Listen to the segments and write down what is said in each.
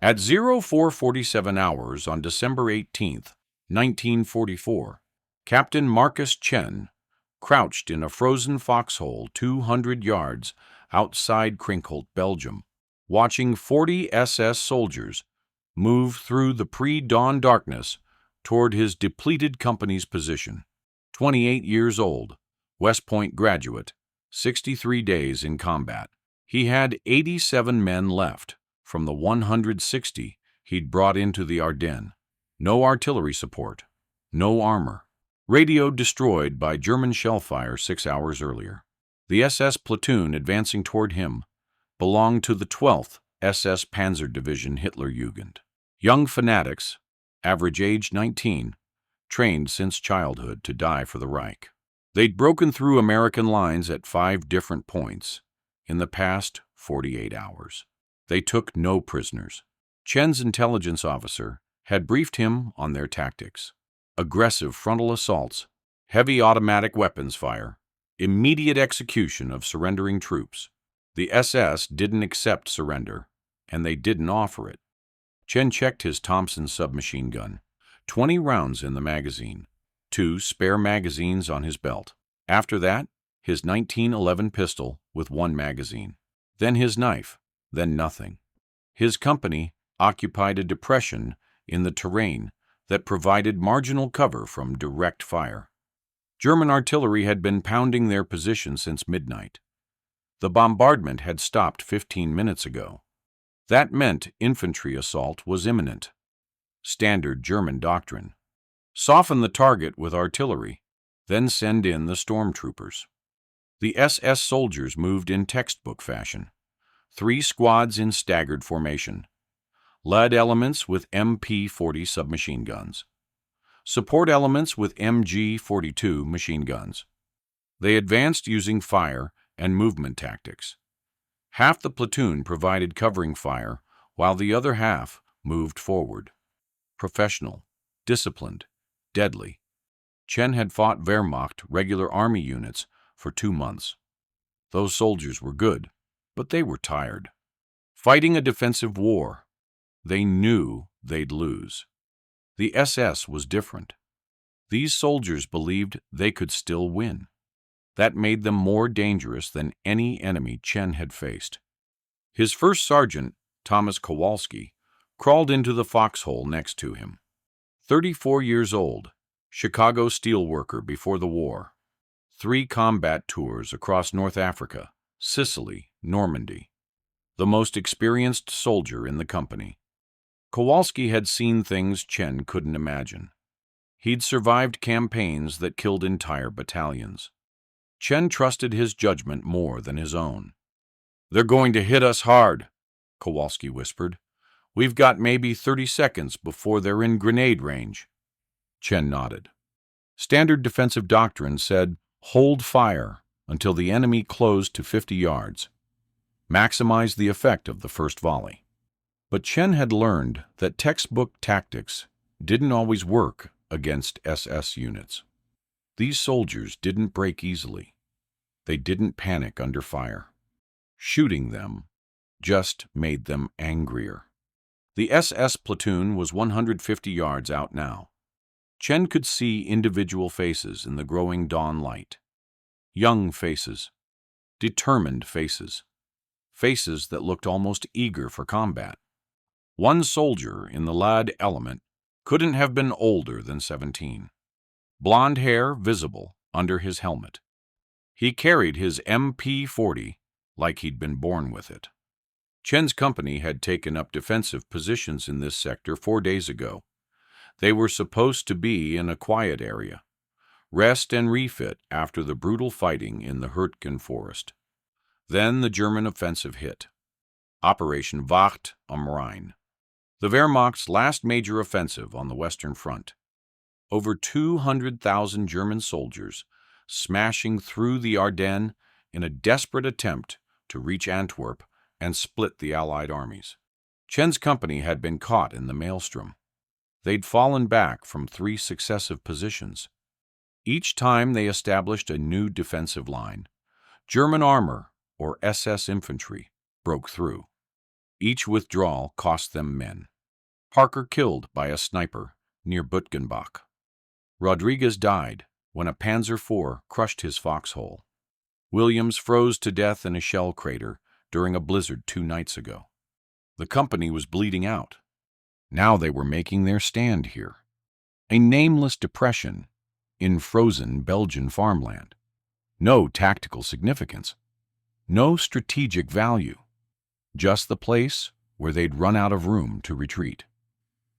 At 0447 hours on December 18, 1944, Captain Marcus Chen crouched in a frozen foxhole 200 yards outside Krinkelt, Belgium, watching 40 SS soldiers move through the pre-dawn darkness toward his depleted company's position. 28 years old, West Point graduate, 63 days in combat. He had 87 men left from the 160 he'd brought into the Ardennes. No artillery support, no armor. Radio destroyed by German shellfire 6 hours earlier. The SS platoon advancing toward him belonged to the 12th SS Panzer Division Hitlerjugend. Young fanatics, average age 19, trained since childhood to die for the Reich. They'd broken through American lines at 5 different points in the past 48 hours. They took no prisoners. Chen's intelligence officer had briefed him on their tactics: aggressive frontal assaults, heavy automatic weapons fire, immediate execution of surrendering troops. The SS didn't accept surrender, and they didn't offer it. Chen checked his Thompson submachine gun, 20 rounds in the magazine, 2 spare magazines on his belt. After that, his 1911 pistol with 1 magazine. Then his knife, then nothing. His company occupied a depression in the terrain that provided marginal cover from direct fire. German artillery had been pounding their position since midnight. The bombardment had stopped 15 minutes ago. That meant infantry assault was imminent. Standard German doctrine: soften the target with artillery, then send in the stormtroopers. The SS soldiers moved in textbook fashion. 3 squads in staggered formation. Lead elements with MP-40 submachine guns. Support elements with MG-42 machine guns. They advanced using fire and movement tactics. Half the platoon provided covering fire, while the other half moved forward. Professional, disciplined, deadly. Chen had fought Wehrmacht regular army units for 2 months. Those soldiers were good, but they were tired. Fighting a defensive war, they knew they'd lose. The SS was different. These soldiers believed they could still win. That made them more dangerous than any enemy Chen had faced. His first sergeant, Thomas Kowalski, crawled into the foxhole next to him. 34 years old, Chicago steelworker before the war. 3 combat tours across North Africa, Sicily, Normandy. The most experienced soldier in the company. Kowalski had seen things Chen couldn't imagine. He'd survived campaigns that killed entire battalions. Chen trusted his judgment more than his own. "They're going to hit us hard," Kowalski whispered. "We've got maybe 30 seconds before they're in grenade range." Chen nodded. Standard defensive doctrine said, hold fire until the enemy closed to 50 yards. Maximize the effect of the first volley. But Chen had learned that textbook tactics didn't always work against SS units. These soldiers didn't break easily. They didn't panic under fire. Shooting them just made them angrier. The SS platoon was 150 yards out now. Chen could see individual faces in the growing dawn light. Young faces. Determined faces. Faces that looked almost eager for combat. One soldier in the lad element couldn't have been older than 17. Blonde hair visible under his helmet. He carried his MP-40 like he'd been born with it. Chen's company had taken up defensive positions in this sector 4 days ago. They were supposed to be in a quiet area, rest and refit after the brutal fighting in the Hürtgen forest. Then the German offensive hit. Operation Wacht am Rhein. The Wehrmacht's last major offensive on the Western Front. Over 200,000 German soldiers smashing through the Ardennes in a desperate attempt to reach Antwerp and split the Allied armies. Chen's company had been caught in the maelstrom. They'd fallen back from 3 successive positions. Each time they established a new defensive line, German armor, or SS infantry, broke through. Each withdrawal cost them men. Parker killed by a sniper near Butgenbach. Rodriguez died when a Panzer IV crushed his foxhole. Williams froze to death in a shell crater during a blizzard 2 nights ago. The company was bleeding out. Now they were making their stand here. A nameless depression in frozen Belgian farmland. No tactical significance. No strategic value. Just the place where they'd run out of room to retreat.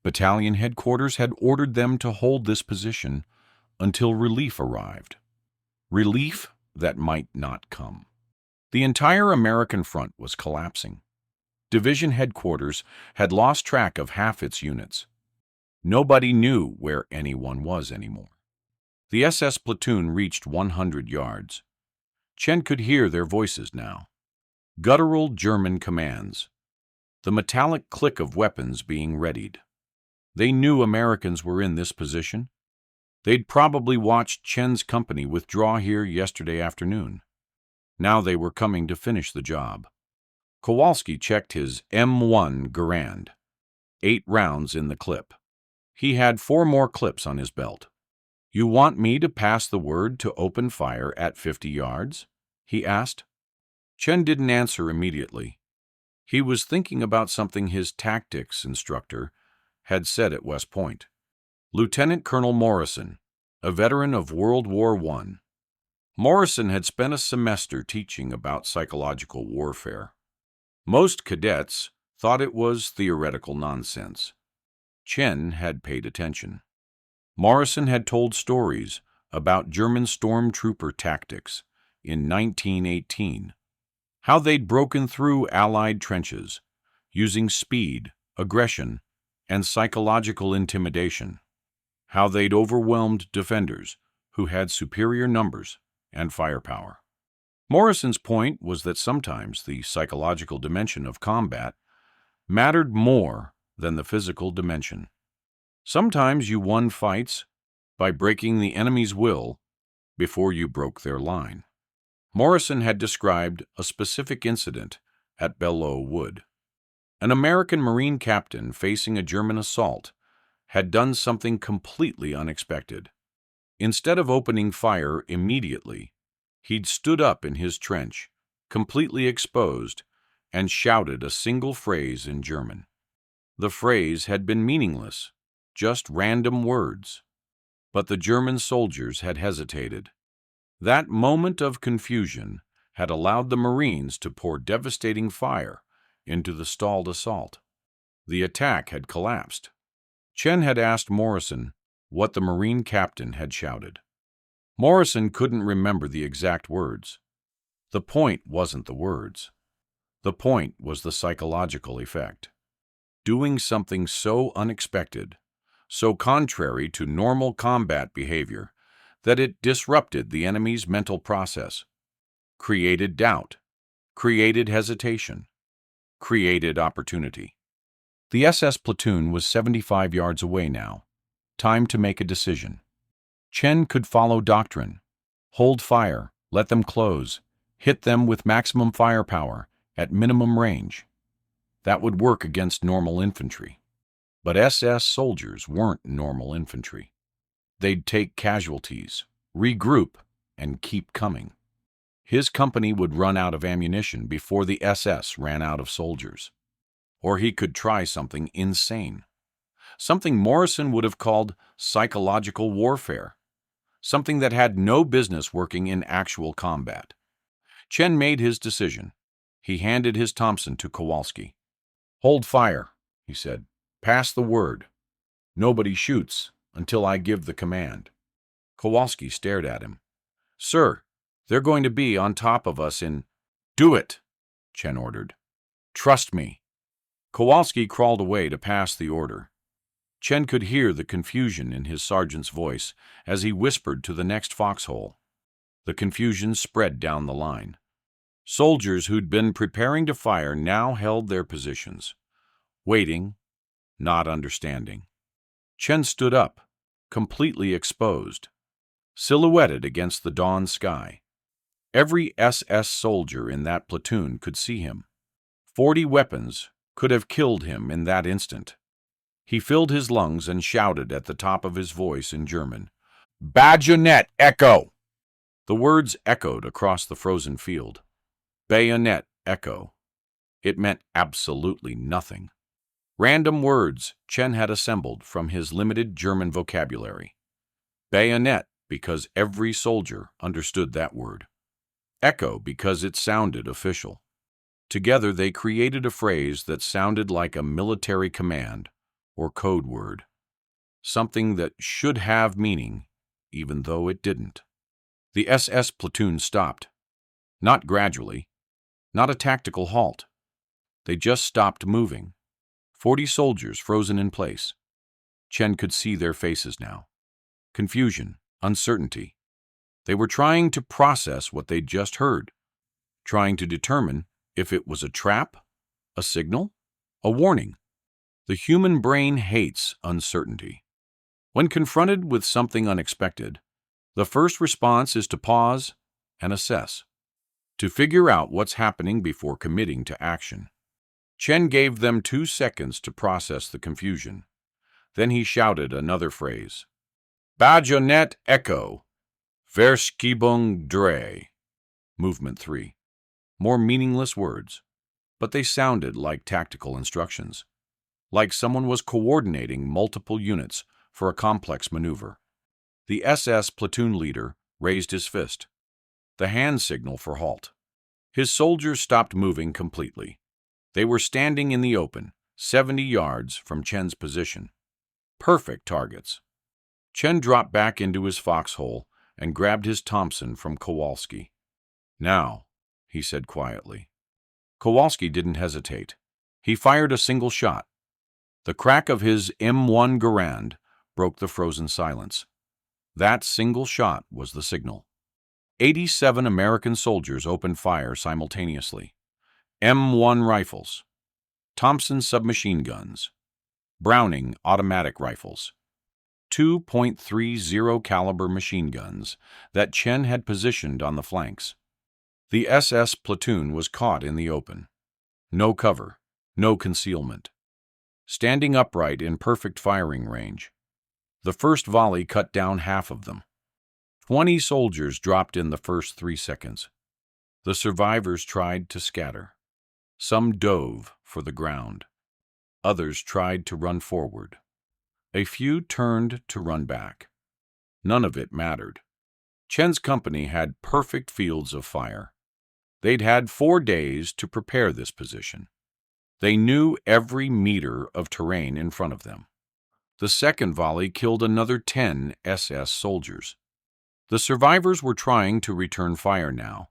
Battalion headquarters had ordered them to hold this position until relief arrived. Relief that might not come. The entire American front was collapsing. Division headquarters had lost track of half its units. Nobody knew where anyone was anymore. The SS platoon reached 100 yards. Chen could hear their voices now. Guttural German commands. The metallic click of weapons being readied. They knew Americans were in this position. They'd probably watched Chen's company withdraw here yesterday afternoon. Now they were coming to finish the job. Kowalski checked his M1 Garand. 8 rounds in the clip. He had 4 more clips on his belt. "You want me to pass the word to open fire at 50 yards?" he asked. Chen didn't answer immediately. He was thinking about something his tactics instructor had said at West Point. Lieutenant Colonel Morrison, a veteran of World War I. Morrison had spent a semester teaching about psychological warfare. Most cadets thought it was theoretical nonsense. Chen had paid attention. Morrison had told stories about German stormtrooper tactics in 1918, how they'd broken through Allied trenches, using speed, aggression, and psychological intimidation, how they'd overwhelmed defenders who had superior numbers and firepower. Morrison's point was that sometimes the psychological dimension of combat mattered more than the physical dimension. Sometimes you won fights by breaking the enemy's will before you broke their line. Morrison had described a specific incident at Belleau Wood. An American Marine captain facing a German assault had done something completely unexpected. Instead of opening fire immediately, he'd stood up in his trench, completely exposed, and shouted a single phrase in German. The phrase had been meaningless, just random words. But the German soldiers had hesitated. That moment of confusion had allowed the Marines to pour devastating fire into the stalled assault. The attack had collapsed. Chen had asked Morrison what the Marine captain had shouted. Morrison couldn't remember the exact words. The point wasn't the words. The point was the psychological effect. Doing something so unexpected, so contrary to normal combat behavior, that it disrupted the enemy's mental process, created doubt, created hesitation, created opportunity. The SS platoon was 75 yards away now. Time to make a decision. Chen could follow doctrine. Hold fire, let them close, hit them with maximum firepower at minimum range. That would work against normal infantry. But SS soldiers weren't normal infantry. They'd take casualties, regroup, and keep coming. His company would run out of ammunition before the SS ran out of soldiers. Or he could try something insane. Something Morrison would have called psychological warfare. Something that had no business working in actual combat. Chen made his decision. He handed his Thompson to Kowalski. "Hold fire," he said. "Pass the word. Nobody shoots until I give the command." Kowalski stared at him. "Sir, they're going to be on top of us in—" "Do it," Chen ordered. "Trust me." Kowalski crawled away to pass the order. Chen could hear the confusion in his sergeant's voice as he whispered to the next foxhole. The confusion spread down the line. Soldiers who'd been preparing to fire now held their positions, waiting, not understanding. Chen stood up, completely exposed, silhouetted against the dawn sky. Every SS soldier in that platoon could see him. 40 weapons could have killed him in that instant. He filled his lungs and shouted at the top of his voice in German, "Bayonet Echo!" The words echoed across the frozen field. Bayonet Echo. It meant absolutely nothing. Random words Chen had assembled from his limited German vocabulary. Bayonet, because every soldier understood that word. Echo, because it sounded official. Together they created a phrase that sounded like a military command or code word. Something that should have meaning, even though it didn't. The SS platoon stopped. Not gradually. Not a tactical halt. They just stopped moving. 40 soldiers frozen in place. Chen could see their faces now. Confusion, uncertainty. They were trying to process what they'd just heard, trying to determine if it was a trap, a signal, a warning. The human brain hates uncertainty. When confronted with something unexpected, the first response is to pause and assess, to figure out what's happening before committing to action. Chen gave them 2 seconds to process the confusion. Then he shouted another phrase. Bajonett Echo. Verschiebung 3. Movement 3. More meaningless words, but they sounded like tactical instructions. Like someone was coordinating multiple units for a complex maneuver. The SS platoon leader raised his fist, the hand signal for halt. His soldiers stopped moving completely. They were standing in the open, 70 yards from Chen's position. Perfect targets. Chen dropped back into his foxhole and grabbed his Thompson from Kowalski. "Now," he said quietly. Kowalski didn't hesitate. He fired a single shot. The crack of his M1 Garand broke the frozen silence. That single shot was the signal. 87 American soldiers opened fire simultaneously. M1 rifles, Thompson submachine guns, Browning automatic rifles, 2.30 caliber machine guns that Chen had positioned on the flanks. The SS platoon was caught in the open. No cover, no concealment. Standing upright in perfect firing range. The first volley cut down half of them. 20 soldiers dropped in the first 3 seconds. The survivors tried to scatter. Some dove for the ground. Others tried to run forward. A few turned to run back. None of it mattered. Chen's company had perfect fields of fire. They'd had 4 days to prepare this position. They knew every meter of terrain in front of them. The second volley killed another 10 SS soldiers. The survivors were trying to return fire now,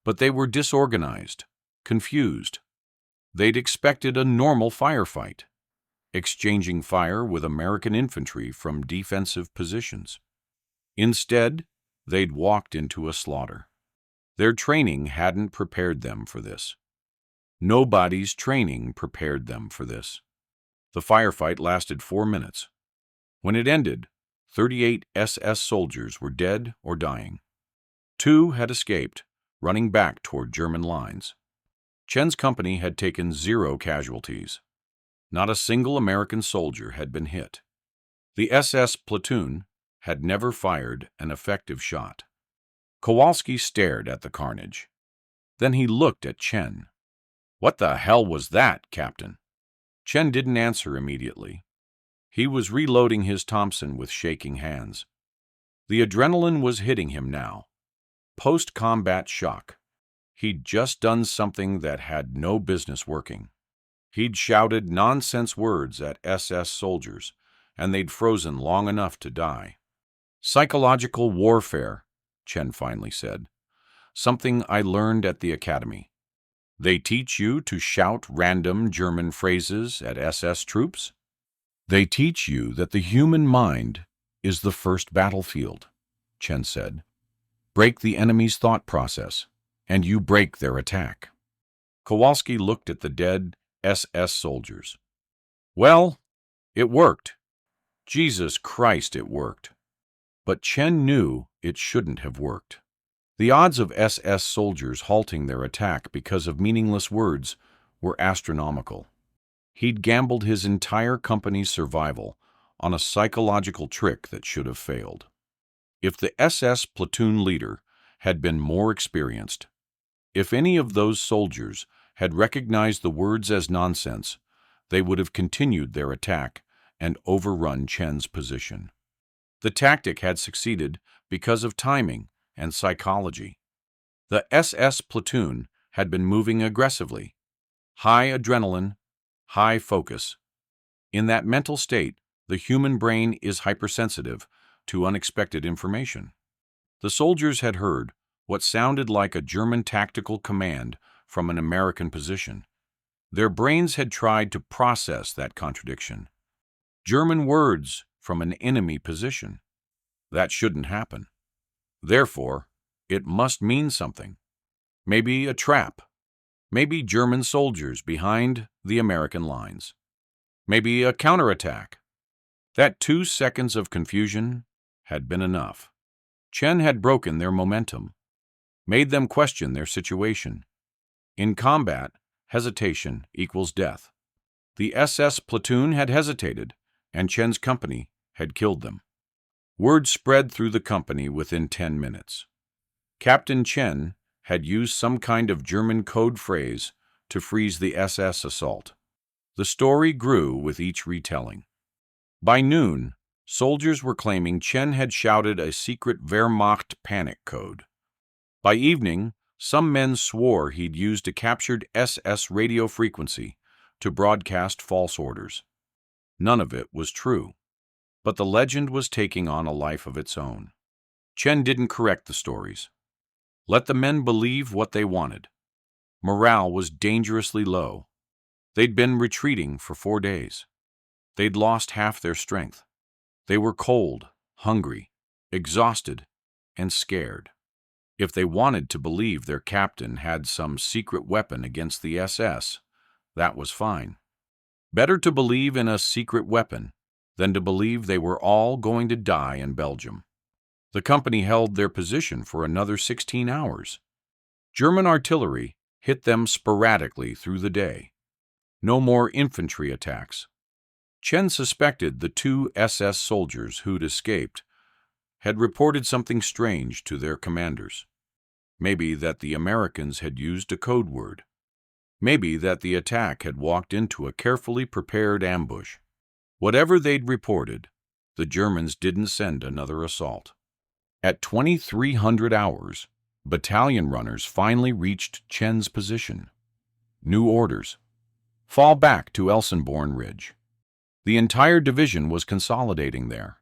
but they were disorganized, confused. They'd expected a normal firefight, exchanging fire with American infantry from defensive positions. Instead, they'd walked into a slaughter. Their training hadn't prepared them for this. Nobody's training prepared them for this. The firefight lasted 4 minutes. When it ended, 38 SS soldiers were dead or dying. 2 had escaped, running back toward German lines. Chen's company had taken 0 casualties. Not a single American soldier had been hit. The SS platoon had never fired an effective shot. Kowalski stared at the carnage. Then he looked at Chen. "What the hell was that, Captain?" Chen didn't answer immediately. He was reloading his Thompson with shaking hands. The adrenaline was hitting him now. Post-combat shock. He'd just done something that had no business working. He'd shouted nonsense words at SS soldiers, and they'd frozen long enough to die. "Psychological warfare," Chen finally said. "Something I learned at the academy. They teach you to shout random German phrases at SS troops? They teach you that the human mind is the first battlefield," Chen said. "Break the enemy's thought process, and you break their attack." Kowalski looked at the dead SS soldiers. "Well, it worked. Jesus Christ, it worked." But Chen knew it shouldn't have worked. The odds of SS soldiers halting their attack because of meaningless words were astronomical. He'd gambled his entire company's survival on a psychological trick that should have failed. If the SS platoon leader had been more experienced, if any of those soldiers had recognized the words as nonsense, they would have continued their attack and overrun Chen's position. The tactic had succeeded because of timing and psychology. The SS platoon had been moving aggressively, high adrenaline, high focus. In that mental state, the human brain is hypersensitive to unexpected information. The soldiers had heard what sounded like a German tactical command from an American position. Their brains had tried to process that contradiction. German words from an enemy position. That shouldn't happen. Therefore, it must mean something. Maybe a trap. Maybe German soldiers behind the American lines. Maybe a counterattack. That 2 seconds of confusion had been enough. Chen had broken their momentum, made them question their situation. In combat, hesitation equals death. The SS platoon had hesitated, and Chen's company had killed them. Word spread through the company within 10 minutes. Captain Chen had used some kind of German code phrase to freeze the SS assault. The story grew with each retelling. By noon, soldiers were claiming Chen had shouted a secret Wehrmacht panic code. By evening, some men swore he'd used a captured SS radio frequency to broadcast false orders. None of it was true, but the legend was taking on a life of its own. Chen didn't correct the stories. Let the men believe what they wanted. Morale was dangerously low. They'd been retreating for 4 days. They'd lost half their strength. They were cold, hungry, exhausted, and scared. If they wanted to believe their captain had some secret weapon against the SS, that was fine. Better to believe in a secret weapon than to believe they were all going to die in Belgium. The company held their position for another 16 hours. German artillery hit them sporadically through the day. No more infantry attacks. Chen suspected the 2 SS soldiers who'd escaped had reported something strange to their commanders. Maybe that the Americans had used a code word. Maybe that the attack had walked into a carefully prepared ambush. Whatever they'd reported, the Germans didn't send another assault. At 2300 hours, battalion runners finally reached Chen's position. New orders. Fall back to Elsenborn Ridge. The entire division was consolidating there.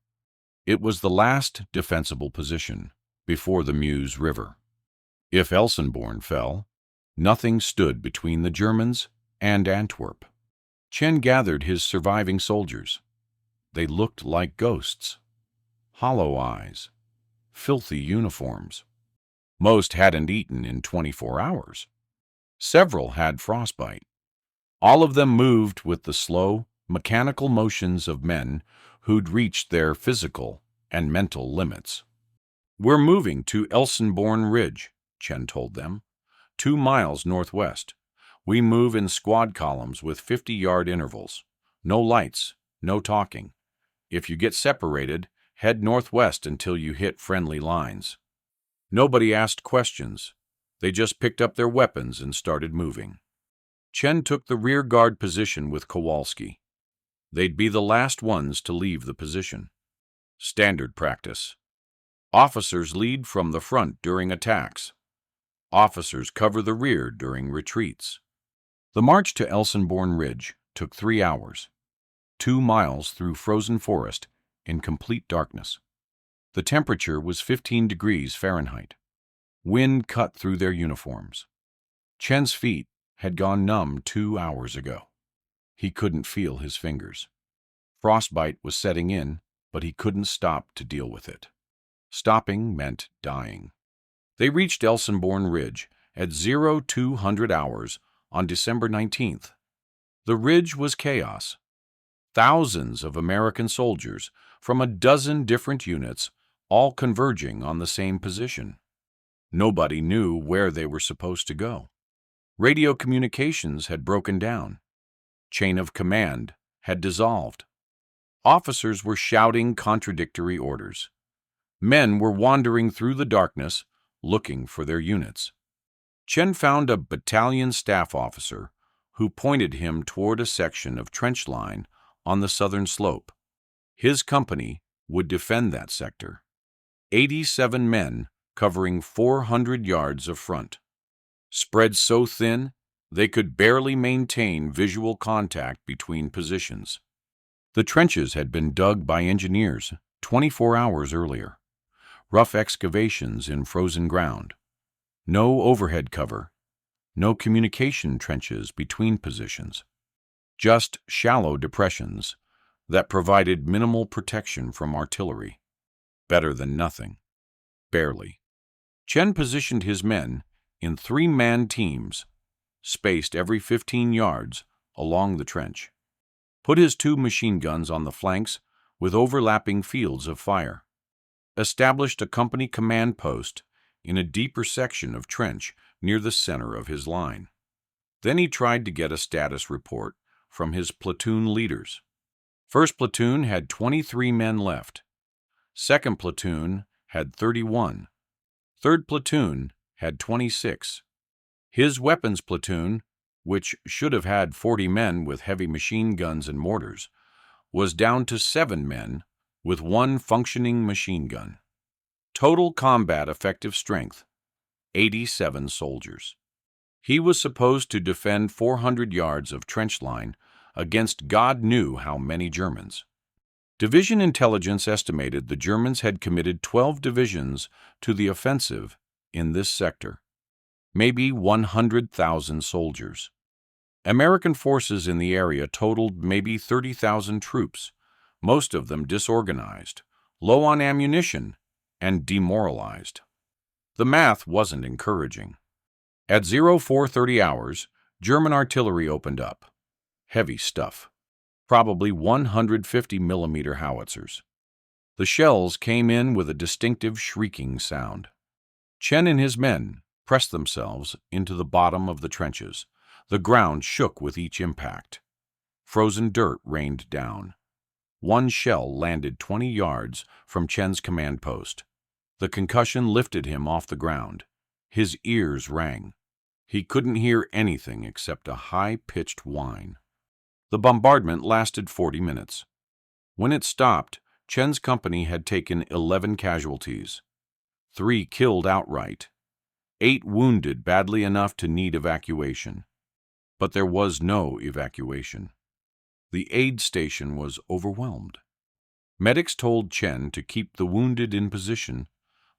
It was the last defensible position before the Meuse River. If Elsenborn fell, nothing stood between the Germans and Antwerp. Chen gathered his surviving soldiers. They looked like ghosts. Hollow eyes. Filthy uniforms. Most hadn't eaten in 24 hours. Several had frostbite. All of them moved with the slow, mechanical motions of men who'd reached their physical and mental limits. "We're moving to Elsenborn Ridge," Chen told them. 2 miles northwest. We move in squad columns with 50-yard intervals. No lights, no talking. If you get separated, head northwest until you hit friendly lines. Nobody asked questions. They just picked up their weapons and started moving. Chen took the rear guard position with Kowalski. They'd be the last ones to leave the position. Standard practice. Officers lead from the front during attacks. Officers cover the rear during retreats. The march to Elsenborn Ridge took 3 hours. 2 miles through frozen forest in complete darkness. The temperature was 15 degrees Fahrenheit. Wind cut through their uniforms. Chen's feet had gone numb 2 hours ago. He couldn't feel his fingers. Frostbite was setting in, but he couldn't stop to deal with it. Stopping meant dying. They reached Elsenborn Ridge at 0200 hours on December 19th. The ridge was chaos. Thousands of American soldiers from a dozen different units all converging on the same position. Nobody knew where they were supposed to go. Radio communications had broken down. Chain of command had dissolved. Officers were shouting contradictory orders. Men were wandering through the darkness, looking for their units. Chen found a battalion staff officer who pointed him toward a section of trench line on the southern slope. His company would defend that sector. 87 men covering 400 yards of front. Spread so thin, they could barely maintain visual contact between positions. The trenches had been dug by engineers 24 hours earlier. Rough excavations in frozen ground. No overhead cover. No communication trenches between positions. Just shallow depressions that provided minimal protection from artillery. Better than nothing. Barely. Chen positioned his men in 3-man teams, spaced every 15 yards along the trench. Put his 2 machine guns on the flanks with overlapping fields of fire. Established a company command post in a deeper section of trench near the center of his line. Then he tried to get a status report from his platoon leaders. First platoon had 23 men left. Second platoon had 31. Third platoon had 26. His weapons platoon, which should have had 40 men with heavy machine guns and mortars, was down to 7 men with 1 functioning machine gun. Total combat effective strength, 87 soldiers. He was supposed to defend 400 yards of trench line against God knew how many Germans. Division intelligence estimated the Germans had committed 12 divisions to the offensive in this sector. Maybe 100,000 soldiers. American forces in the area totaled maybe 30,000 troops, most of them disorganized, low on ammunition, and demoralized. The math wasn't encouraging. At 0430 hours, German artillery opened up. Heavy stuff. Probably 150mm howitzers. The shells came in with a distinctive shrieking sound. Chen and his men pressed themselves into the bottom of the trenches. The ground shook with each impact. Frozen dirt rained down. 1 shell landed 20 yards from Chen's command post. The concussion lifted him off the ground. His ears rang. He couldn't hear anything except a high-pitched whine. The bombardment lasted 40 minutes. When it stopped, Chen's company had taken 11 casualties. 3 killed outright. 8 wounded badly enough to need evacuation. But there was no evacuation. The aid station was overwhelmed. Medics told Chen to keep the wounded in position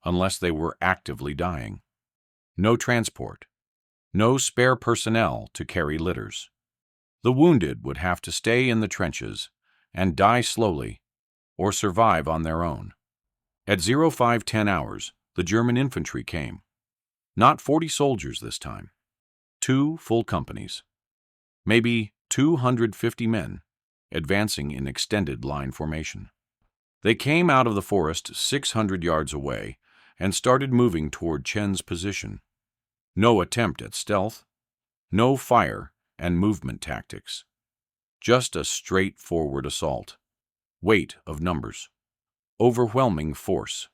unless they were actively dying. No transport. No spare personnel to carry litters. The wounded would have to stay in the trenches and die slowly or survive on their own. At 0510 hours, the German infantry came. Not 40 soldiers this time. 2 full companies. Maybe 250 men, advancing in extended line formation. They came out of the forest 600 yards away and started moving toward Chen's position. No attempt at stealth, no fire and movement tactics. Just a straightforward assault. Weight of numbers. Overwhelming force.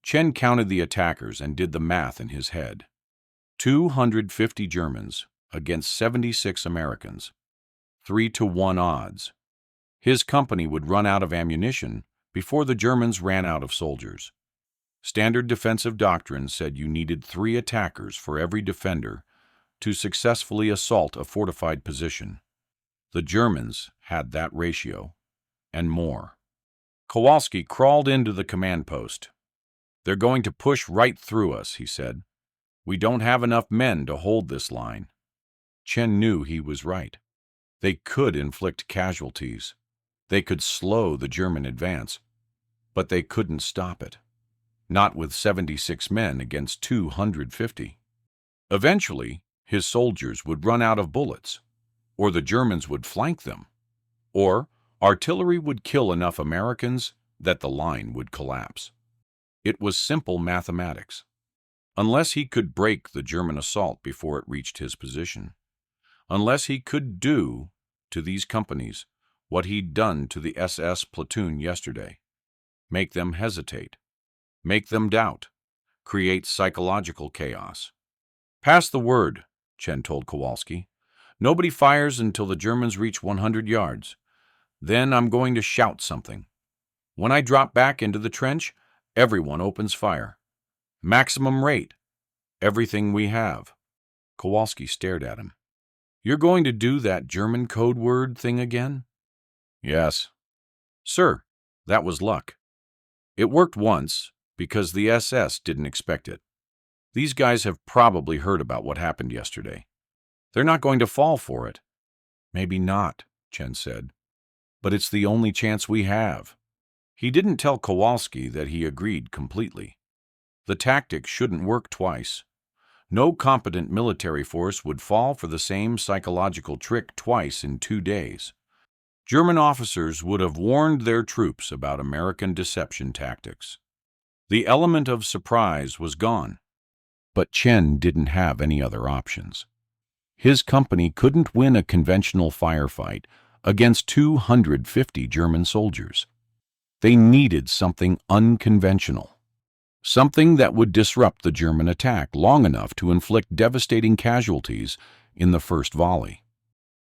Chen counted the attackers and did the math in his head. 250 Germans against 76 Americans. 3-to-1 odds. His company would run out of ammunition before the Germans ran out of soldiers. Standard defensive doctrine said you needed 3 attackers for every defender to successfully assault a fortified position. The Germans had that ratio, and more. Kowalski crawled into the command post. "They're going to push right through us," he said. "We don't have enough men to hold this line." Chen knew he was right. They could inflict casualties. They could slow the German advance, but they couldn't stop it. Not with 76 men against 250. Eventually, his soldiers would run out of bullets, or the Germans would flank them, or artillery would kill enough Americans that the line would collapse. It was simple mathematics. Unless he could break the German assault before it reached his position, unless he could do to these companies what he'd done to the SS platoon yesterday. Make them hesitate. Make them doubt. Create psychological chaos. Pass the word, Chen told Kowalski. Nobody fires until the Germans reach 100 yards. Then I'm going to shout something. When I drop back into the trench, everyone opens fire. Maximum rate. Everything we have. Kowalski stared at him. You're going to do that German code word thing again? Yes. Sir, that was luck. It worked once because the SS didn't expect it. These guys have probably heard about what happened yesterday. They're not going to fall for it. Maybe not, Chen said. But it's the only chance we have. He didn't tell Kowalski that he agreed completely. The tactic shouldn't work twice. No competent military force would fall for the same psychological trick twice in 2 days. German officers would have warned their troops about American deception tactics. The element of surprise was gone. But Chen didn't have any other options. His company couldn't win a conventional firefight against 250 German soldiers. They needed something unconventional. Something that would disrupt the German attack long enough to inflict devastating casualties in the first volley.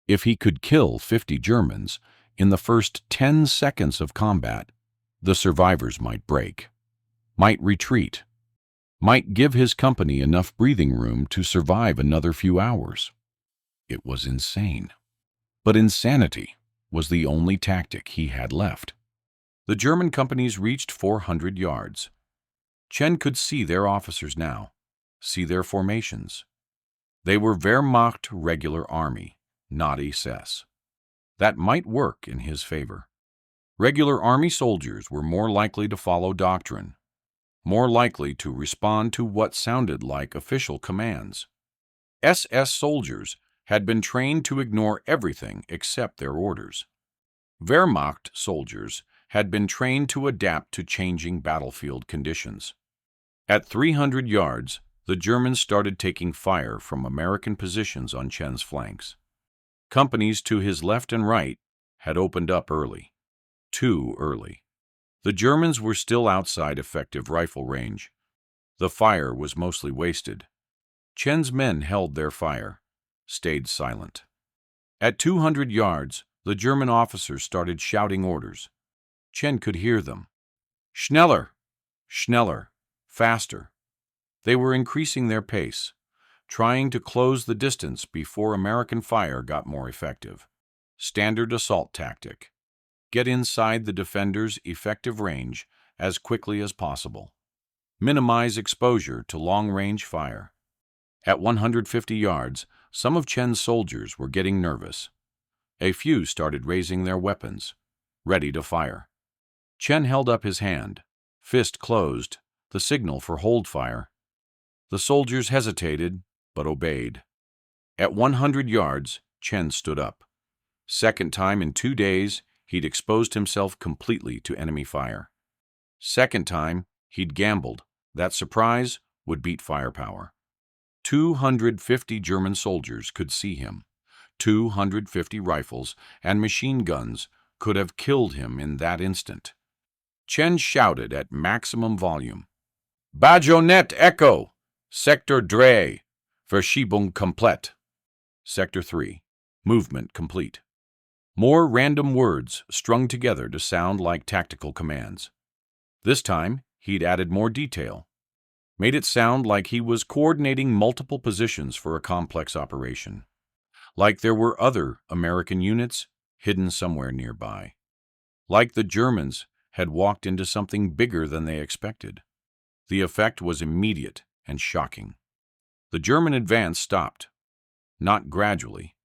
If he could kill 50 Germans in the first 10 seconds of combat, the survivors might break, might retreat, might give his company enough breathing room to survive another few hours. It was insane. But insanity was the only tactic he had left. The German companies reached 400 yards. Chen could see their officers now, see their formations. They were Wehrmacht regular army, not SS. That might work in his favor. Regular army soldiers were more likely to follow doctrine, more likely to respond to what sounded like official commands. SS soldiers had been trained to ignore everything except their orders. Wehrmacht soldiers had been trained to adapt to changing battlefield conditions. At 300 yards, the Germans started taking fire from American positions on Chen's flanks. Companies to his left and right had opened up early. Too early. The Germans were still outside effective rifle range. The fire was mostly wasted. Chen's men held their fire, stayed silent. At 200 yards, the German officers started shouting orders. Chen could hear them. Schneller! Schneller! Faster! They were increasing their pace, trying to close the distance before American fire got more effective. Standard assault tactic. Get inside the defender's effective range as quickly as possible. Minimize exposure to long-range fire. At 150 yards, some of Chen's soldiers were getting nervous. A few started raising their weapons, ready to fire. Chen held up his hand, fist closed, the signal for hold fire. The soldiers hesitated, but obeyed. At 100 yards, Chen stood up. Second time in 2 days, he'd exposed himself completely to enemy fire. Second time, he'd gambled. That surprise would beat firepower. 250 German soldiers could see him. 250 rifles and machine guns could have killed him in that instant. Chen shouted at maximum volume. Bajonett Echo! Sector 3. Verschiebung komplett. Sector 3. Movement complete. More random words strung together to sound like tactical commands. This time, he'd added more detail. Made it sound like he was coordinating multiple positions for a complex operation. Like there were other American units hidden somewhere nearby. Like the Germans had walked into something bigger than they expected. The effect was immediate and shocking. The German advance stopped. Not gradually.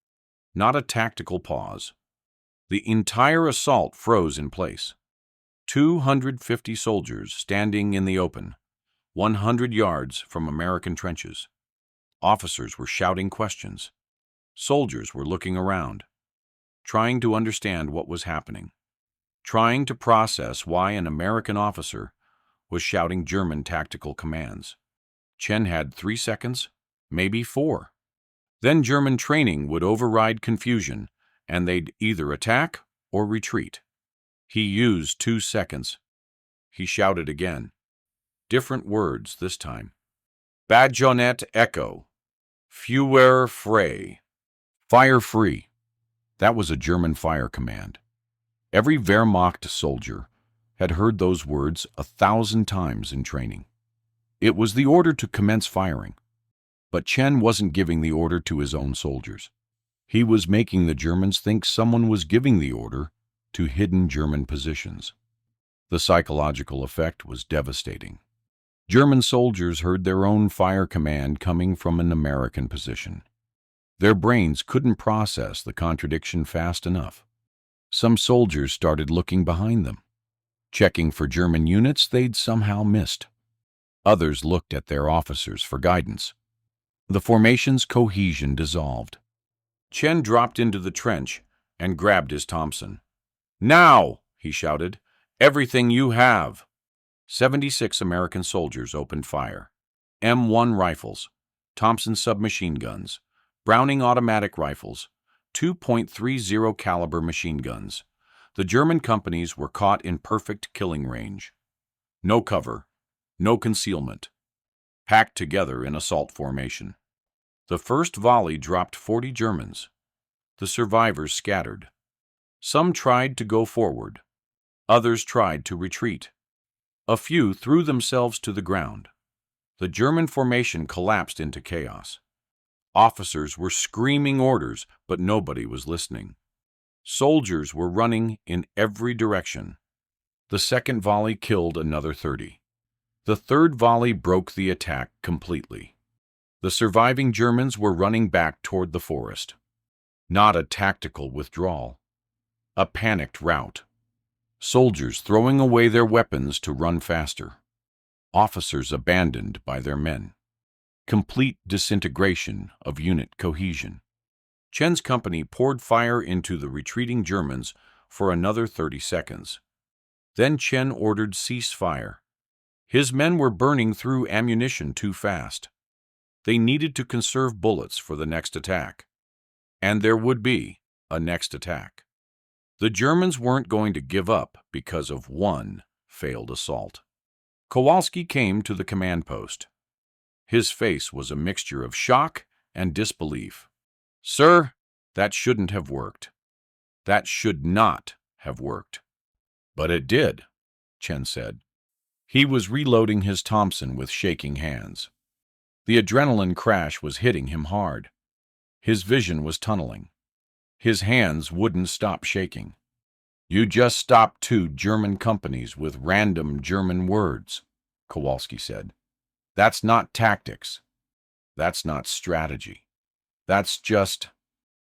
Not a tactical pause. The entire assault froze in place. 250 soldiers standing in the open, 100 yards from American trenches. Officers were shouting questions. Soldiers were looking around, trying to understand what was happening, trying to process why an American officer was shouting German tactical commands. Chen had 3 seconds, maybe 4. Then German training would override confusion, and they'd either attack or retreat. He used 2 seconds. He shouted again. Different words this time. Bajonett Echo. Feuer frei. Fire free. That was a German fire command. Every Wehrmacht soldier had heard those words 1,000 times in training. It was the order to commence firing. But Chen wasn't giving the order to his own soldiers. He was making the Germans think someone was giving the order to hidden German positions. The psychological effect was devastating. German soldiers heard their own fire command coming from an American position. Their brains couldn't process the contradiction fast enough. Some soldiers started looking behind them, checking for German units they'd somehow missed. Others looked at their officers for guidance. The formation's cohesion dissolved. Chen dropped into the trench and grabbed his Thompson. "Now!" he shouted. "Everything you have!" 76 American soldiers opened fire. M1 rifles, Thompson submachine guns, Browning automatic rifles, 2.30 caliber machine guns. The German companies were caught in perfect killing range. No cover, no concealment. Packed together in assault formation. The first volley dropped 40 Germans. The survivors scattered. Some tried to go forward. Others tried to retreat. A few threw themselves to the ground. The German formation collapsed into chaos. Officers were screaming orders, but nobody was listening. Soldiers were running in every direction. The second volley killed another 30. The third volley broke the attack completely. The surviving Germans were running back toward the forest. Not a tactical withdrawal. A panicked rout. Soldiers throwing away their weapons to run faster. Officers abandoned by their men. Complete disintegration of unit cohesion. Chen's company poured fire into the retreating Germans for another 30 seconds. Then Chen ordered ceasefire. His men were burning through ammunition too fast. They needed to conserve bullets for the next attack. And there would be a next attack. The Germans weren't going to give up because of one failed assault. Kowalski came to the command post. His face was a mixture of shock and disbelief. "Sir, that shouldn't have worked. That should not have worked." "But it did," Chen said. He was reloading his Thompson with shaking hands. The adrenaline crash was hitting him hard. His vision was tunneling. His hands wouldn't stop shaking. "You just stopped 2 German companies with random German words," Kowalski said. "That's not tactics. That's not strategy. That's just—"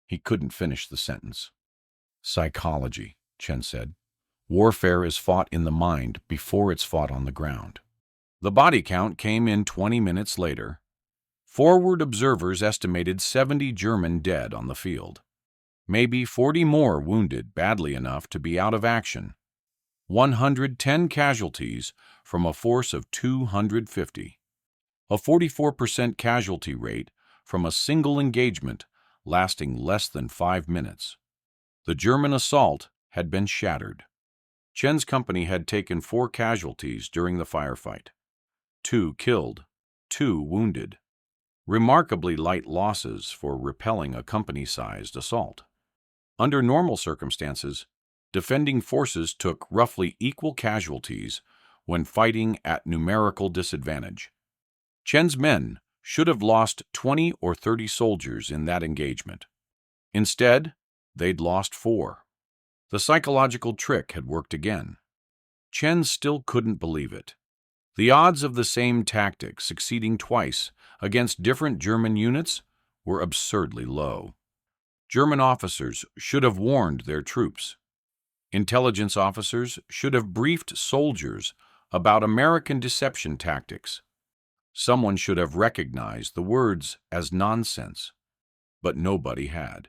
He couldn't finish the sentence. "Psychology," Chen said. "Warfare is fought in the mind before it's fought on the ground." The body count came in 20 minutes later. Forward observers estimated 70 German dead on the field. Maybe 40 more wounded badly enough to be out of action. 110 casualties from a force of 250. A 44% casualty rate from a single engagement lasting less than 5 minutes. The German assault had been shattered. Chen's company had taken 4 casualties during the firefight. 2 killed, 2 wounded. Remarkably light losses for repelling a company-sized assault. Under normal circumstances, defending forces took roughly equal casualties when fighting at numerical disadvantage. Chen's men should have lost 20 or 30 soldiers in that engagement. Instead, they'd lost 4. The psychological trick had worked again. Chen still couldn't believe it. The odds of the same tactic succeeding twice against different German units were absurdly low. German officers should have warned their troops. Intelligence officers should have briefed soldiers about American deception tactics. Someone should have recognized the words as nonsense, but nobody had.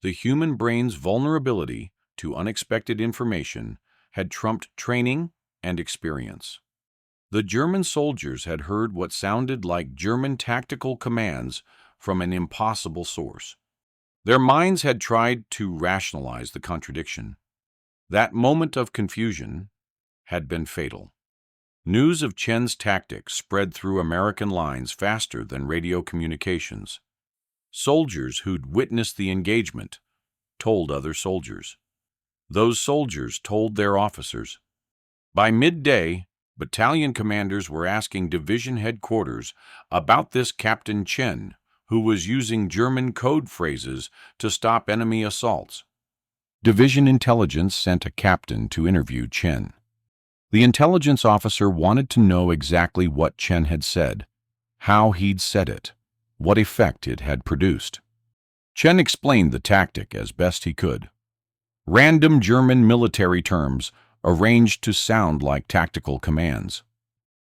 The human brain's vulnerability to unexpected information had trumped training and experience. The German soldiers had heard what sounded like German tactical commands from an impossible source. Their minds had tried to rationalize the contradiction. That moment of confusion had been fatal. News of Chen's tactics spread through American lines faster than radio communications. Soldiers who'd witnessed the engagement told other soldiers. Those soldiers told their officers. By midday, battalion commanders were asking division headquarters about this Captain Chen, who was using German code phrases to stop enemy assaults. Division intelligence sent a captain to interview Chen. The intelligence officer wanted to know exactly what Chen had said, how he'd said it, what effect it had produced. Chen explained the tactic as best he could. Random German military terms arranged to sound like tactical commands,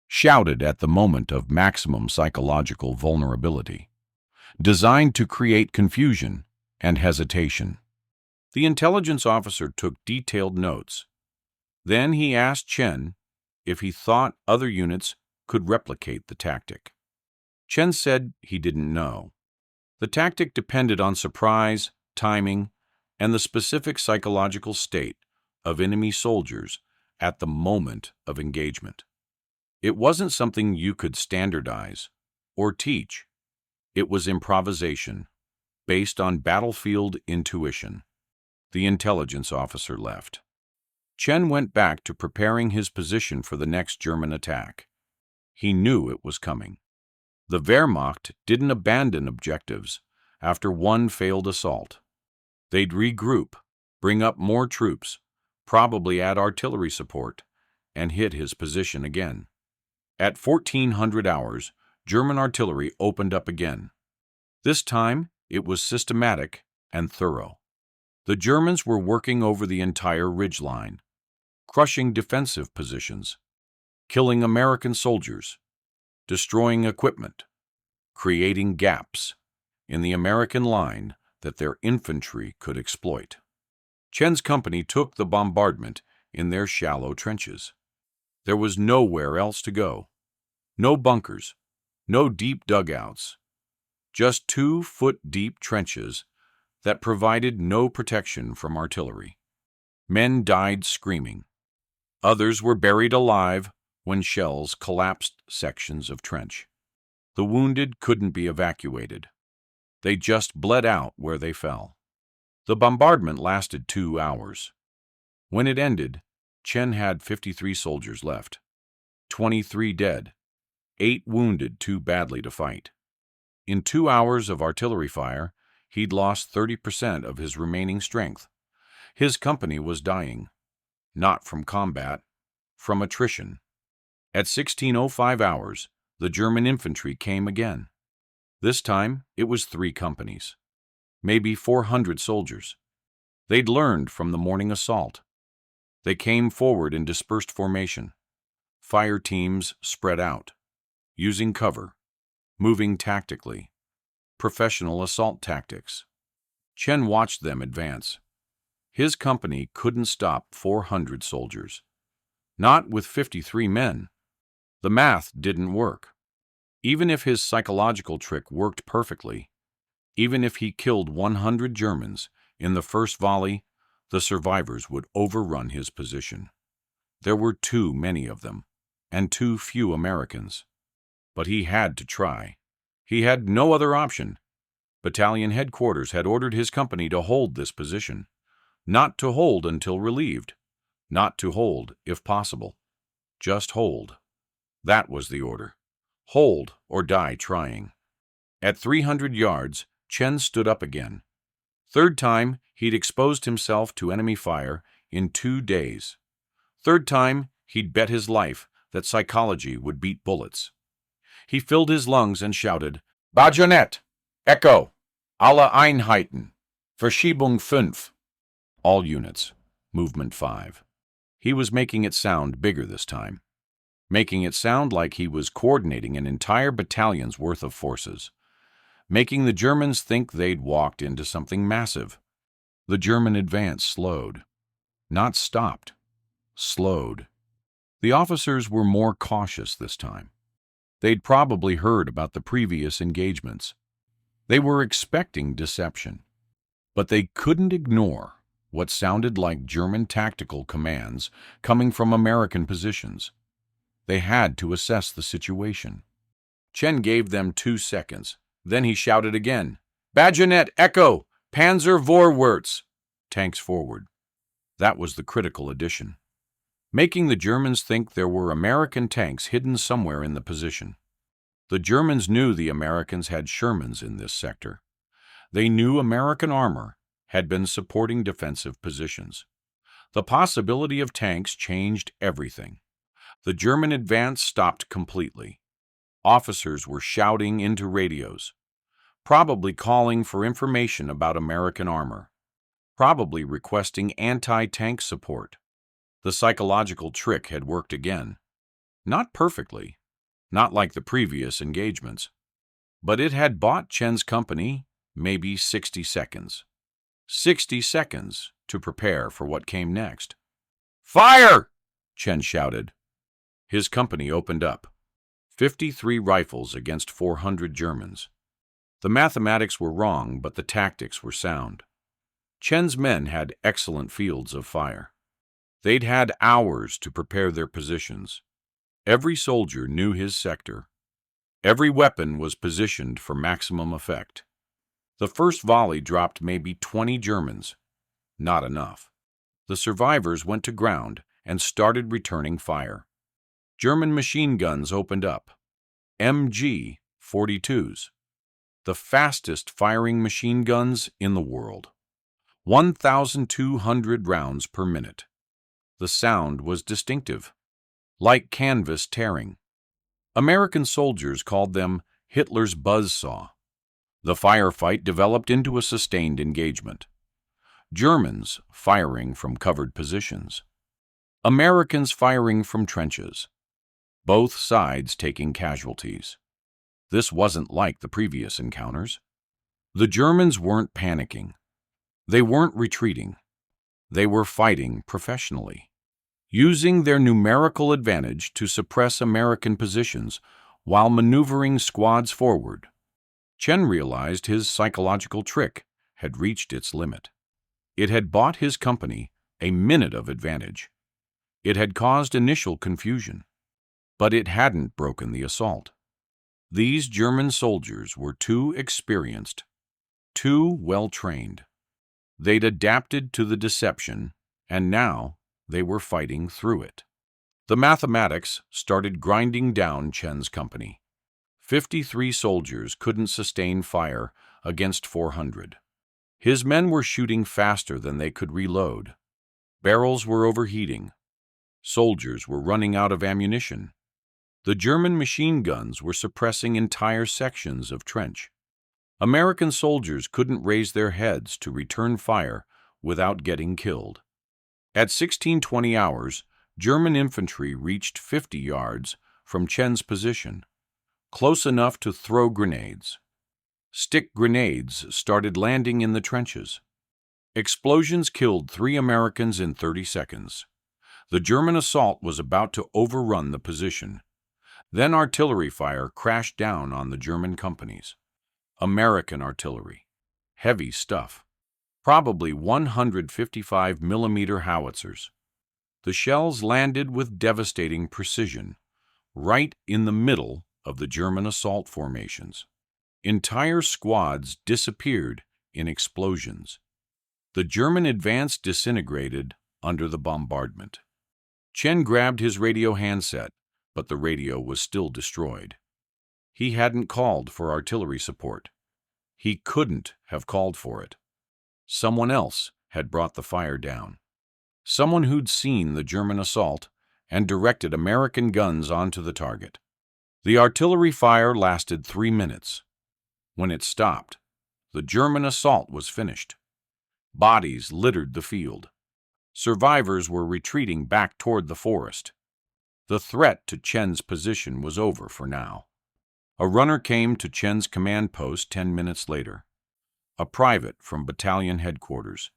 shouted at the moment of maximum psychological vulnerability, designed to create confusion and hesitation. The intelligence officer took detailed notes. Then he asked Chen if he thought other units could replicate the tactic. Chen said he didn't know. The tactic depended on surprise, timing, and the specific psychological state of enemy soldiers at the moment of engagement. It wasn't something you could standardize or teach. It was improvisation, based on battlefield intuition. The intelligence officer left. Chen went back to preparing his position for the next German attack. He knew it was coming. The Wehrmacht didn't abandon objectives after one failed assault. They'd regroup, bring up more troops, probably add artillery support, and hit his position again. At 1400 hours, German artillery opened up again. This time, it was systematic and thorough. The Germans were working over the entire ridgeline, crushing defensive positions, killing American soldiers, destroying equipment, creating gaps in the American line that their infantry could exploit. Chen's company took the bombardment in their shallow trenches. There was nowhere else to go. No bunkers, no deep dugouts, just 2-foot-deep trenches that provided no protection from artillery. Men died screaming. Others were buried alive when shells collapsed sections of trench. The wounded couldn't be evacuated. They just bled out where they fell. The bombardment lasted 2 hours. When it ended, Chen had 53 soldiers left, 23 dead, 8 wounded too badly to fight. In 2 hours of artillery fire, he'd lost 30% of his remaining strength. His company was dying, not from combat, from attrition. At 16:05 hours, the German infantry came again. This time, it was 3 companies, maybe 400 soldiers. They'd learned from the morning assault. They came forward in dispersed formation. Fire teams spread out, using cover, moving tactically, professional assault tactics. Chen watched them advance. His company couldn't stop 400 soldiers. Not with 53 men. The math didn't work. Even if his psychological trick worked perfectly, even if he killed 100 Germans in the first volley, the survivors would overrun his position. There were too many of them, and too few Americans. But he had to try. He had no other option. Battalion headquarters had ordered his company to hold this position. Not to hold until relieved. Not to hold, if possible. Just hold. That was the order. Hold or die trying. At 300 yards, Chen stood up again. Third time, he'd exposed himself to enemy fire in 2 days. Third time, he'd bet his life that psychology would beat bullets. He filled his lungs and shouted, "Bayonet Echo! Alle Einheiten! Verschiebung 5! All units, movement 5. He was making it sound bigger this time, making it sound like he was coordinating an entire battalion's worth of forces, making the Germans think they'd walked into something massive. The German advance slowed, not stopped, slowed. The officers were more cautious this time. They'd probably heard about the previous engagements. They were expecting deception. But they couldn't ignore what sounded like German tactical commands coming from American positions. They had to assess the situation. Chen gave them 2 seconds. Then he shouted again, "Bayonet Echo! Panzer vorwärts!" Tanks forward. That was the critical addition, making the Germans think there were American tanks hidden somewhere in the position. The Germans knew the Americans had Shermans in this sector. They knew American armor had been supporting defensive positions. The possibility of tanks changed everything. The German advance stopped completely. Officers were shouting into radios, probably calling for information about American armor, probably requesting anti-tank support. The psychological trick had worked again. Not perfectly, not like the previous engagements, but it had bought Chen's company maybe 60 seconds. 60 seconds to prepare for what came next. "Fire!" Chen shouted. His company opened up. 53 rifles against 400 Germans. The mathematics were wrong, but the tactics were sound. Chen's men had excellent fields of fire. They'd had hours to prepare their positions. Every soldier knew his sector. Every weapon was positioned for maximum effect. The first volley dropped maybe 20 Germans. Not enough. The survivors went to ground and started returning fire. German machine guns opened up. MG-42s. The fastest firing machine guns in the world. 1,200 rounds per minute. The sound was distinctive, like canvas tearing. American soldiers called them Hitler's buzzsaw. The firefight developed into a sustained engagement. Germans firing from covered positions. Americans firing from trenches. Both sides taking casualties. This wasn't like the previous encounters. The Germans weren't panicking. They weren't retreating. They were fighting professionally, using their numerical advantage to suppress American positions while maneuvering squads forward. Chen realized his psychological trick had reached its limit. It had bought his company a minute of advantage. It had caused initial confusion, but it hadn't broken the assault. These German soldiers were too experienced, too well-trained. They'd adapted to the deception, and now they were fighting through it. The mathematics started grinding down Chen's company. 53 soldiers couldn't sustain fire against 400. His men were shooting faster than they could reload. Barrels were overheating. Soldiers were running out of ammunition. The German machine guns were suppressing entire sections of trench. American soldiers couldn't raise their heads to return fire without getting killed. At 16:20 hours, German infantry reached 50 yards from Chen's position, close enough to throw grenades. Stick grenades started landing in the trenches. Explosions killed 3 Americans in 30 seconds. The German assault was about to overrun the position. Then artillery fire crashed down on the German companies. American artillery. Heavy stuff. Probably 155mm howitzers. The shells landed with devastating precision, right in the middle of the German assault formations. Entire squads disappeared in explosions. The German advance disintegrated under the bombardment. Chen grabbed his radio handset, but the radio was still destroyed. He hadn't called for artillery support. He couldn't have called for it. Someone else had brought the fire down. Someone who'd seen the German assault and directed American guns onto the target. The artillery fire lasted 3 minutes. When it stopped, the German assault was finished. Bodies littered the field. Survivors were retreating back toward the forest. The threat to Chen's position was over for now. A runner came to Chen's command post 10 minutes later. A private from battalion headquarters.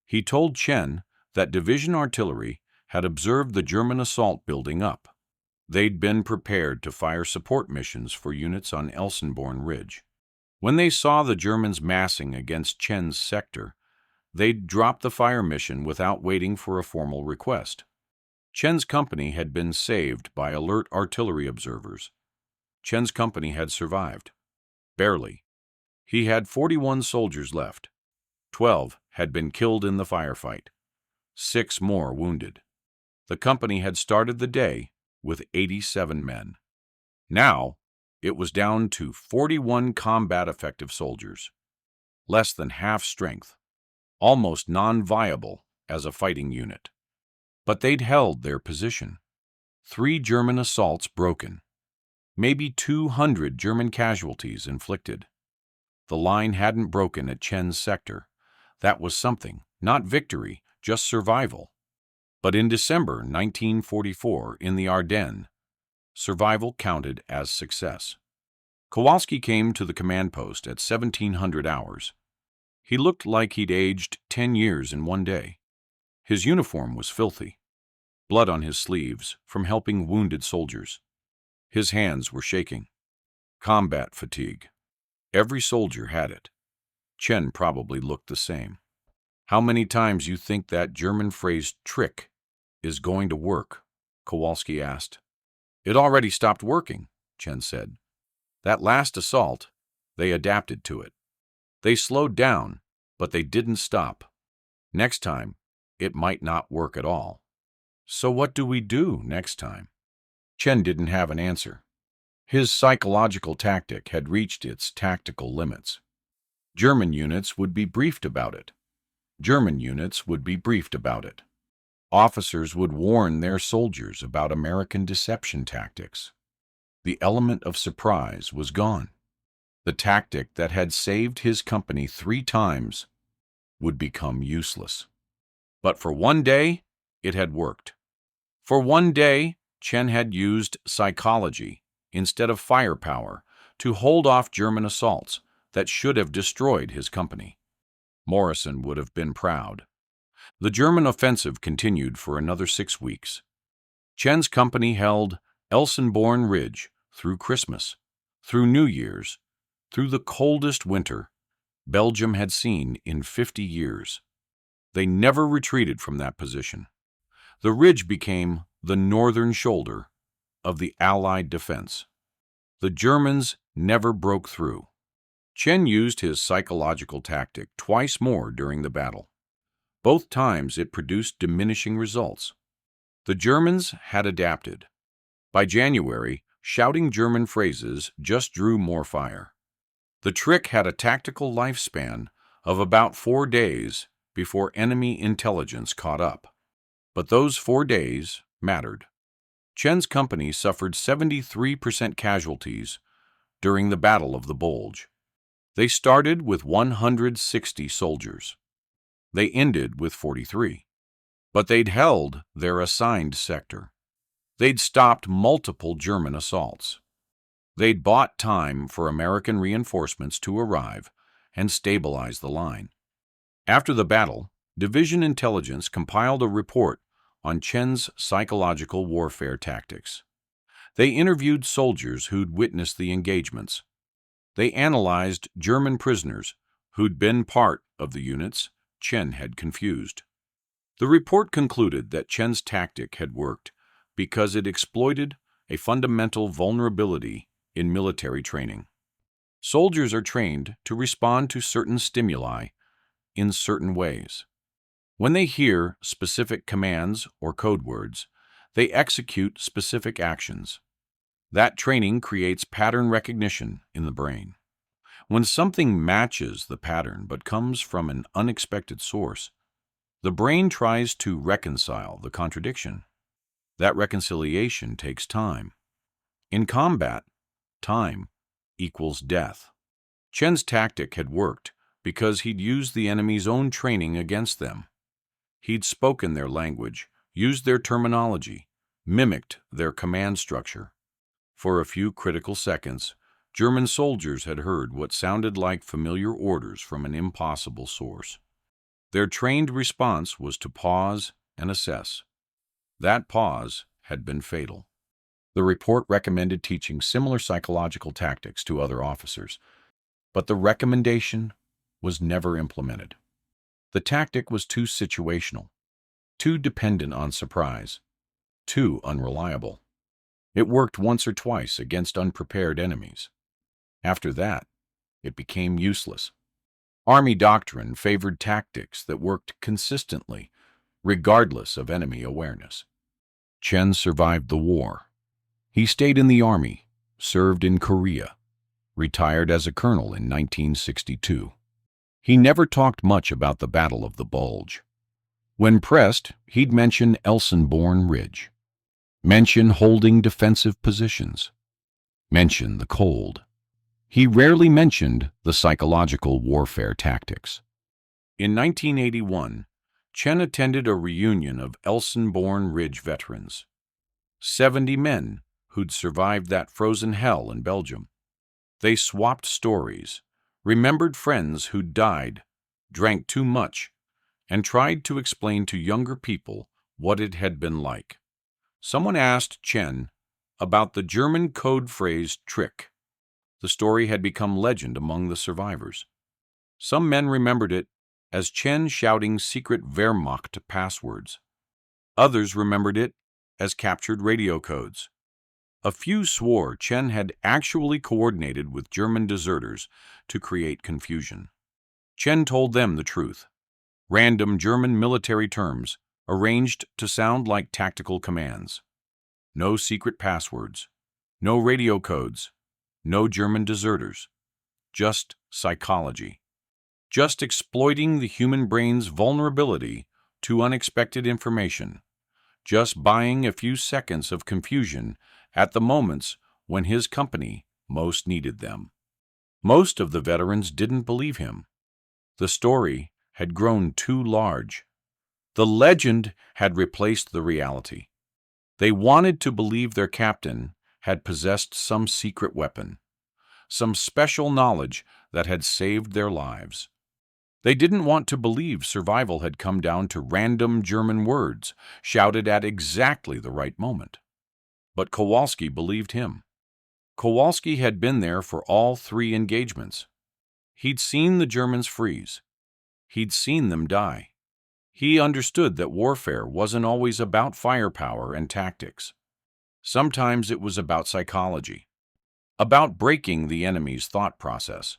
He told Chen that division artillery had observed the German assault building up. They'd been prepared to fire support missions for units on Elsenborn Ridge. When they saw the Germans massing against Chen's sector, they'd drop the fire mission without waiting for a formal request. Chen's company had been saved by alert artillery observers. Chen's company had survived. Barely. He had 41 soldiers left. 12 had been killed in the firefight. 6 more wounded. The company had started the day with 87 men. Now, it was down to 41 combat-effective soldiers. Less than half strength. Almost non-viable as a fighting unit. But they'd held their position. 3 German assaults broken. Maybe 200 German casualties inflicted. The line hadn't broken at Chen's sector. That was something, not victory, just survival. But in December 1944, in the Ardennes, survival counted as success. Kowalski came to the command post at 1700 hours. He looked like he'd aged 10 years in one day. His uniform was filthy. Blood on his sleeves from helping wounded soldiers. His hands were shaking. Combat fatigue. Every soldier had it. Chen probably looked the same. "How many times you think that German phrase trick is going to work?" Kowalski asked. "It already stopped working," Chen said. "That last assault, they adapted to it. They slowed down, but they didn't stop. Next time, it might not work at all." "So what do we do next time?" Chen didn't have an answer. His psychological tactic had reached its tactical limits. German units would be briefed about it. German units would be briefed about it. Officers would warn their soldiers about American deception tactics. The element of surprise was gone. The tactic that had saved his company 3 times would become useless. But for one day, it had worked. For one day, Chen had used psychology instead of firepower to hold off German assaults that should have destroyed his company. Morrison would have been proud. The German offensive continued for another 6 weeks. Chen's company held Elsenborn Ridge through Christmas, through New Year's, through the coldest winter Belgium had seen in 50 years. They never retreated from that position. The ridge became the northern shoulder of the Allied defense. The Germans never broke through. Chen used his psychological tactic twice more during the battle. Both times it produced diminishing results. The Germans had adapted. By January, shouting German phrases just drew more fire. The trick had a tactical lifespan of about 4 days before enemy intelligence caught up. But those 4 days mattered. Chen's company suffered 73% casualties during the Battle of the Bulge. They started with 160 soldiers. They ended with 43. But they'd held their assigned sector. They'd stopped multiple German assaults. They'd bought time for American reinforcements to arrive and stabilize the line. After the battle, Division Intelligence compiled a report on Chen's psychological warfare tactics. They interviewed soldiers who'd witnessed the engagements. They analyzed German prisoners who'd been part of the units Chen had confused. The report concluded that Chen's tactic had worked because it exploited a fundamental vulnerability in military training. Soldiers are trained to respond to certain stimuli in certain ways. When they hear specific commands or code words, they execute specific actions. That training creates pattern recognition in the brain. When something matches the pattern but comes from an unexpected source, the brain tries to reconcile the contradiction. That reconciliation takes time. In combat, time equals death. Chen's tactic had worked because he'd used the enemy's own training against them. He'd spoken their language, used their terminology, mimicked their command structure. For a few critical seconds, German soldiers had heard what sounded like familiar orders from an impossible source. Their trained response was to pause and assess. That pause had been fatal. The report recommended teaching similar psychological tactics to other officers. but the recommendation was never implemented. The tactic was too situational, too dependent on surprise, too unreliable. It worked once or twice against unprepared enemies. After that, it became useless. Army doctrine favored tactics that worked consistently, regardless of enemy awareness. Chen survived the war. He stayed in the army, served in Korea, retired as a colonel in 1962. He never talked much about the Battle of the Bulge. When pressed, he'd mention Elsenborn Ridge, mention holding defensive positions, mention the cold. He rarely mentioned the psychological warfare tactics. In 1981, Chen attended a reunion of Elsenborn Ridge veterans. 70 men who'd survived that frozen hell in Belgium. They swapped stories, remembered friends who'd died, drank too much, and tried to explain to younger people what it had been like. Someone asked Chen about the German code phrase trick. The story had become legend among the survivors. Some men remembered it as Chen shouting secret Wehrmacht passwords. Others remembered it as captured radio codes. A few swore Chen had actually coordinated with German deserters to create confusion. Chen told them the truth. Random German military terms arranged to sound like tactical commands. No secret passwords, no radio codes, no German deserters, just psychology. Just exploiting the human brain's vulnerability to unexpected information. Just buying a few seconds of confusion at the moments when his company most needed them. Most of the veterans didn't believe him. The story had grown too large. The legend had replaced the reality. They wanted to believe their captain had possessed some secret weapon, some special knowledge that had saved their lives. They didn't want to believe survival had come down to random German words shouted at exactly the right moment. But Kowalski believed him. Kowalski had been there for all 3 engagements. He'd seen the Germans freeze. He'd seen them die. He understood that warfare wasn't always about firepower and tactics. Sometimes it was about psychology, about breaking the enemy's thought process,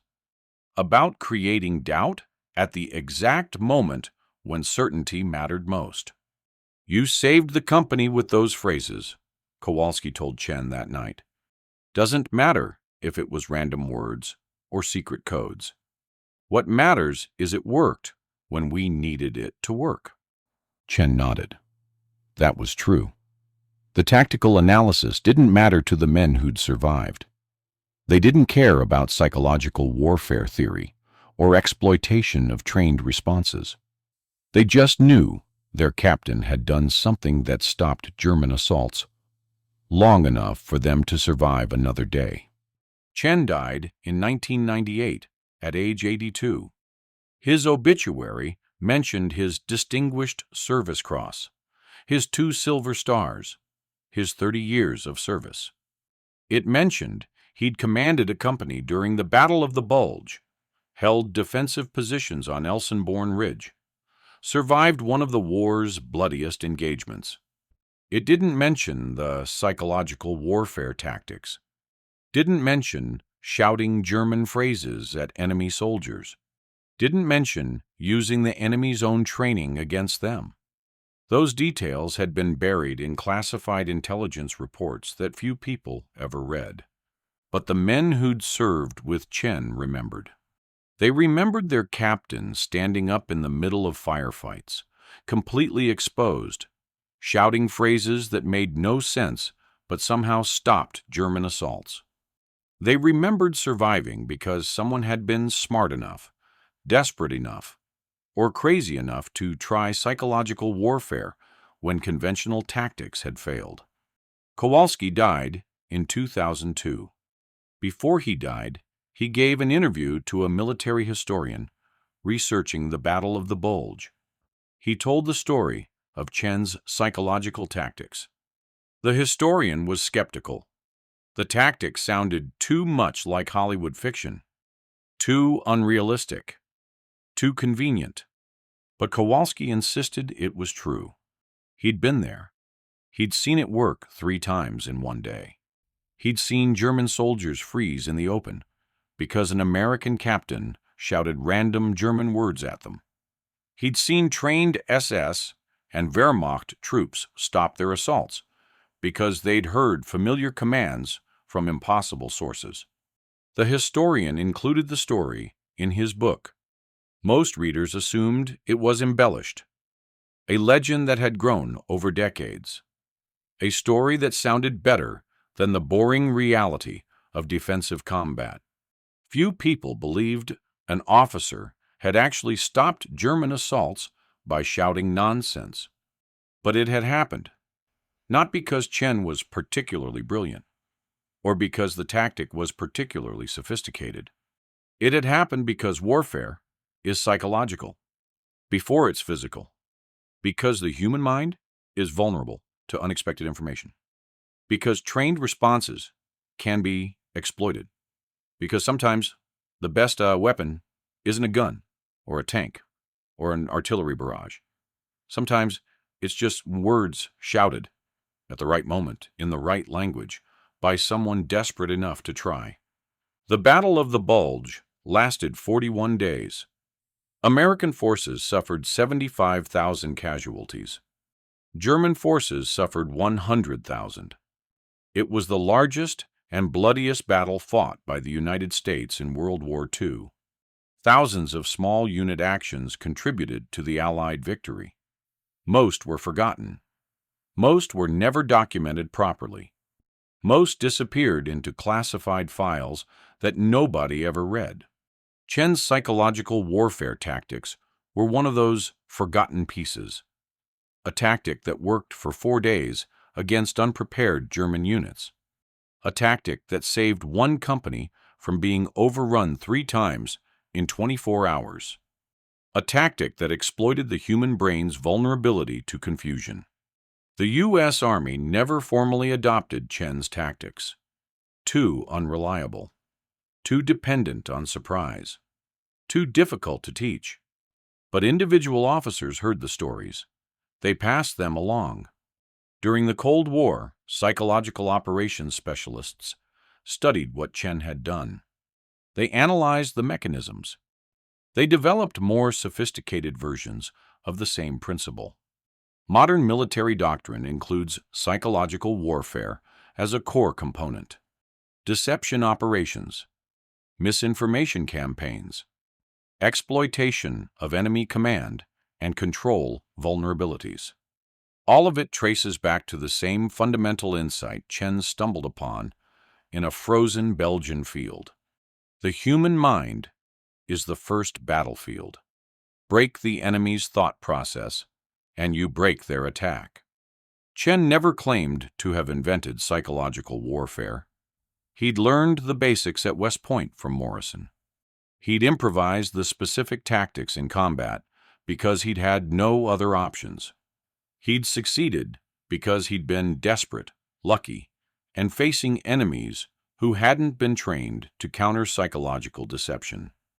about creating doubt at the exact moment when certainty mattered most. You saved the company with those phrases, Kowalski told Chen that night. Doesn't matter if it was random words or secret codes. What matters is it worked when we needed it to work. Chen nodded. That was true. The tactical analysis didn't matter to the men who'd survived. They didn't care about psychological warfare theory or exploitation of trained responses. They just knew their captain had done something that stopped German assaults long enough for them to survive another day. Chen died in 1998 at age 82. His obituary mentioned his Distinguished Service Cross, his 2 Silver Stars, his 30 years of service. It mentioned he'd commanded a company during the Battle of the Bulge, held defensive positions on Elsenborn Ridge, survived one of the war's bloodiest engagements. It didn't mention the psychological warfare tactics, didn't mention shouting German phrases at enemy soldiers, didn't mention using the enemy's own training against them. Those details had been buried in classified intelligence reports that few people ever read. But the men who'd served with Chen remembered. They remembered their captain standing up in the middle of firefights, completely exposed, shouting phrases that made no sense but somehow stopped German assaults. They remembered surviving because someone had been smart enough, desperate enough, or crazy enough to try psychological warfare when conventional tactics had failed. Kowalski died in 2002. Before he died, he gave an interview to a military historian researching the Battle of the Bulge. He told the story of Chen's psychological tactics. The historian was skeptical. The tactics sounded too much like Hollywood fiction. Too unrealistic. Too convenient. But Kowalski insisted it was true. He'd been there. He'd seen it work 3 times in one day. He'd seen German soldiers freeze in the open because an American captain shouted random German words at them. He'd seen trained SS and Wehrmacht troops stop their assaults because they'd heard familiar commands from impossible sources. The historian included the story in his book. Most readers assumed it was embellished, a legend that had grown over decades, a story that sounded better than the boring reality of defensive combat. Few people believed an officer had actually stopped German assaults by shouting nonsense. But it had happened, not because Chen was particularly brilliant, or because the tactic was particularly sophisticated. It had happened because warfare is psychological before it's physical, because the human mind is vulnerable to unexpected information, because trained responses can be exploited, because sometimes the best weapon isn't a gun or a tank or an artillery barrage. Sometimes it's just words shouted at the right moment in the right language by someone desperate enough to try. The Battle of the Bulge lasted 41 days. American forces suffered 75,000 casualties. German forces suffered 100,000. It was the largest and bloodiest battle fought by the United States in World War II. Thousands of small unit actions contributed to the Allied victory. Most were forgotten. Most were never documented properly. Most disappeared into classified files that nobody ever read. Chen's psychological warfare tactics were one of those forgotten pieces, a tactic that worked for 4 days against unprepared German units, a tactic that saved one company from being overrun 3 times in 24 hours, a tactic that exploited the human brain's vulnerability to confusion. The U.S. Army never formally adopted Chen's tactics. Too unreliable, too dependent on surprise, too difficult to teach. But individual officers heard the stories. They passed them along. During the Cold War, psychological operations specialists studied what Chen had done. They analyzed the mechanisms. They developed more sophisticated versions of the same principle. Modern military doctrine includes psychological warfare as a core component, deception operations, misinformation campaigns, exploitation of enemy command and control vulnerabilities. All of it traces back to the same fundamental insight Chen stumbled upon in a frozen Belgian field. The human mind is the first battlefield. Break the enemy's thought process, and you break their attack. Chen never claimed to have invented psychological warfare. He'd learned the basics at West Point from Morrison. He'd improvised the specific tactics in combat because he'd had no other options. He'd succeeded because he'd been desperate, lucky, and facing enemies who hadn't been trained to counter psychological deception.